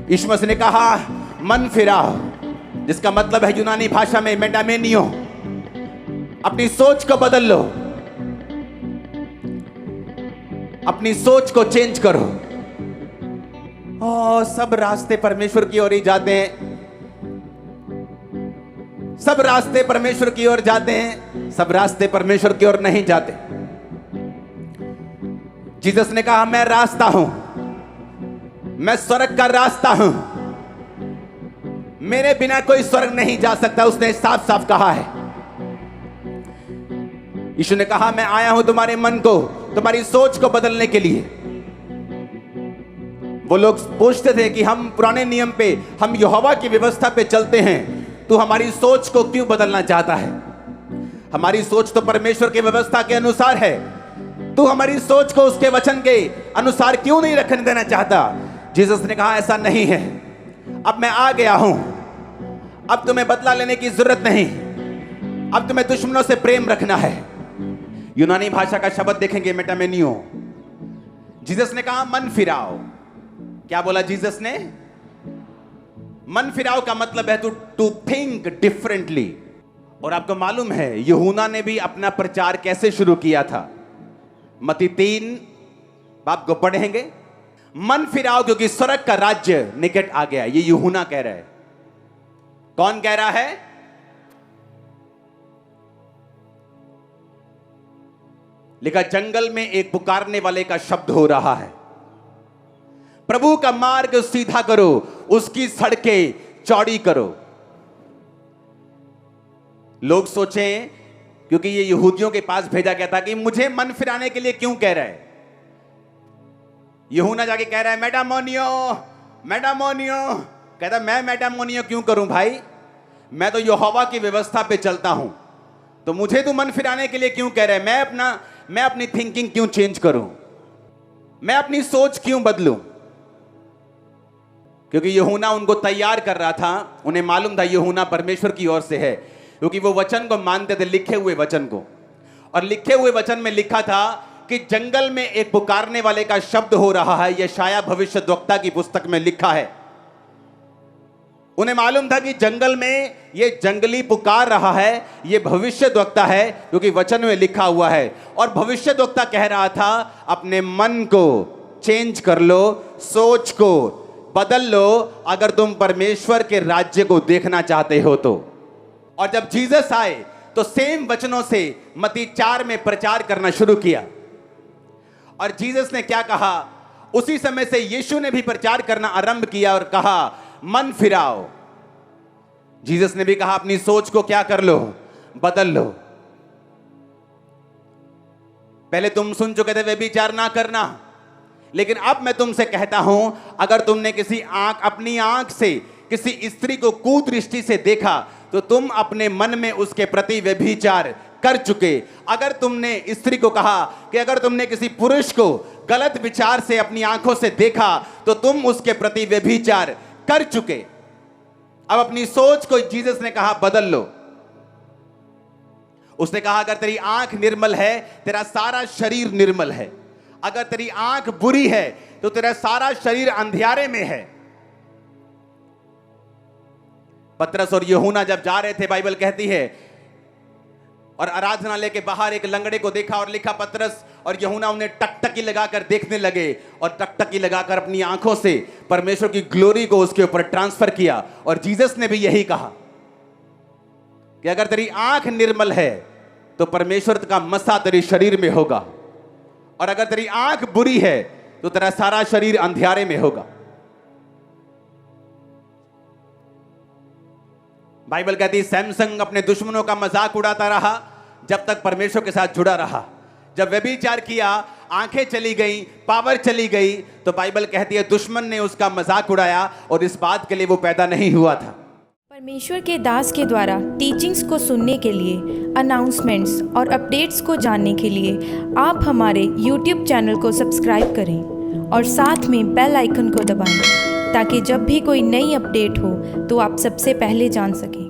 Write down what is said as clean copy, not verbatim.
यीशु मसीह ने कहा मन फिराओ, जिसका मतलब है यूनानी भाषा में मेटामेनियो। अपनी सोच को बदल लो, अपनी सोच को चेंज करो। सब रास्ते परमेश्वर की ओर ही जाते हैं, सब रास्ते परमेश्वर की ओर जाते हैं, सब रास्ते परमेश्वर की ओर नहीं जाते। जीसस ने कहा मैं रास्ता हूं, मैं स्वर्ग का रास्ता हूं, मेरे बिना कोई स्वर्ग नहीं जा सकता। उसने साफ साफ कहा है। यीशु ने कहा मैं आया हूं तुम्हारे मन को, तुम्हारी सोच को बदलने के लिए। वो लोग पूछते थे कि हम पुराने नियम पे, हम यहोवा की व्यवस्था पे चलते हैं, तू हमारी सोच को क्यों बदलना चाहता है? हमारी सोच तो परमेश्वर की व्यवस्था के अनुसार है, तू हमारी सोच को उसके वचन के अनुसार क्यों नहीं रखने देना चाहता? जीसस ने कहा ऐसा नहीं है, अब मैं आ गया हूं, अब तुम्हें बदला लेने की जरूरत नहीं, अब तुम्हें दुश्मनों से प्रेम रखना है। यूनानी भाषा का शब्द देखेंगे मेटामेनियो। जीसस ने कहा मन फिराओ। क्या बोला जीसस ने? मन फिराओ का मतलब है टू थिंक डिफरेंटली। और आपको मालूम है यूहन्ना ने भी अपना प्रचार कैसे शुरू किया था? मत्ती 3 बाप को पढ़ेंगे, मन फिराओ क्योंकि स्वर्ग का राज्य निकट आ गया। ये यूहन्ना कह रहा है। कौन कह रहा है? लिखा जंगल में एक पुकारने वाले का शब्द हो रहा है, प्रभु का मार्ग सीधा करो, उसकी सड़कें चौड़ी करो। लोग सोचें क्योंकि ये यहूदियों के पास भेजा गया था कि मुझे मन फिराने के लिए क्यों कह रहा है। यूहन्ना जाके कह रहा है मेटामोनियो मेटामोनियो। कहता मैं मेटामोनियो क्यों करूं भाई, मैं तो यहोवा की व्यवस्था पे चलता हूं, तो मुझे तो मन फिराने के लिए क्यों कह रहा है? मैं अपनी थिंकिंग क्यों चेंज करूं, मैं अपनी सोच क्यों बदलूं? क्योंकि यूहन्ना उनको तैयार कर रहा था। उन्हें मालूम था यूहन्ना परमेश्वर की ओर से है, क्योंकि वो वचन को मानते थे, लिखे हुए वचन को। और लिखे हुए वचन में लिखा था कि जंगल में एक पुकारने वाले का शब्द हो रहा है। यशाया भविष्यद्वक्ता की पुस्तक में लिखा है। उन्हें मालूम था कि जंगल में ये जंगली पुकार रहा है, ये भविष्यद्वक्ता है, क्योंकि वचन में लिखा हुआ है। और भविष्यद्वक्ता कह रहा था अपने मन को चेंज कर लो, सोच को बदल लो, अगर तुम परमेश्वर के राज्य को देखना चाहते हो तो। और जब जीसस आए तो सेम वचनों से मत्ती 4 में प्रचार करना शुरू किया। और जीसस ने क्या कहा? उसी समय से यीशु ने भी प्रचार करना आरंभ किया और कहा मन फिराओ। जीसस ने भी कहा अपनी सोच को क्या कर लो, बदल लो। पहले तुम सुन चुके थे व्यभिचार ना करना, लेकिन अब मैं तुमसे कहता हूं अगर तुमने अपनी आंख से किसी स्त्री को कुदृष्टि से देखा तो तुम अपने मन में उसके प्रति व्यभिचार कर चुके। अगर तुमने स्त्री को कहा कि अगर तुमने किसी पुरुष को गलत विचार से अपनी आंखों से देखा तो तुम उसके प्रति व्यभिचार कर चुके। अब अपनी सोच को जीसस ने कहा बदल लो। उसने कहा अगर तेरी आंख निर्मल है तेरा सारा शरीर निर्मल है, अगर तेरी आंख बुरी है तो तेरा सारा शरीर अंधियारे में है। पतरस और यूहन्ना जब जा रहे थे, बाइबल कहती है, और आराधनालय के बाहर एक लंगड़े को देखा और लिखा पतरस और यूहन्ना उन्हें टकटकी लगाकर देखने लगे और टकटकी लगाकर अपनी आंखों से परमेश्वर की ग्लोरी को उसके ऊपर ट्रांसफर किया। और जीसस ने भी यही कहा कि अगर तेरी आंख निर्मल है तो परमेश्वर का मसा तेरे शरीर में होगा, और अगर तेरी आंख बुरी है तो तेरा सारा शरीर अंधियारे में होगा। बाइबल कहती है सैमसंग अपने दुश्मनों का मजाक उड़ाता रहा जब तक परमेश्वर के साथ जुड़ा रहा। जब व्यभिचार किया, आंखें चली गई, पावर चली गई, तो बाइबल कहती है दुश्मन ने उसका मजाक उड़ाया और इस बात के लिए वो पैदा नहीं हुआ था। परमेश्वर के दास के द्वारा टीचिंग्स को सुनने के लिए, अनाउंसमेंट्स और अपडेट्स को जानने के लिए आप हमारे YouTube चैनल को सब्सक्राइब करें और साथ में बेल आइकन को दबाएं, ताकि जब भी कोई नई अपडेट हो तो आप सबसे पहले जान सकें।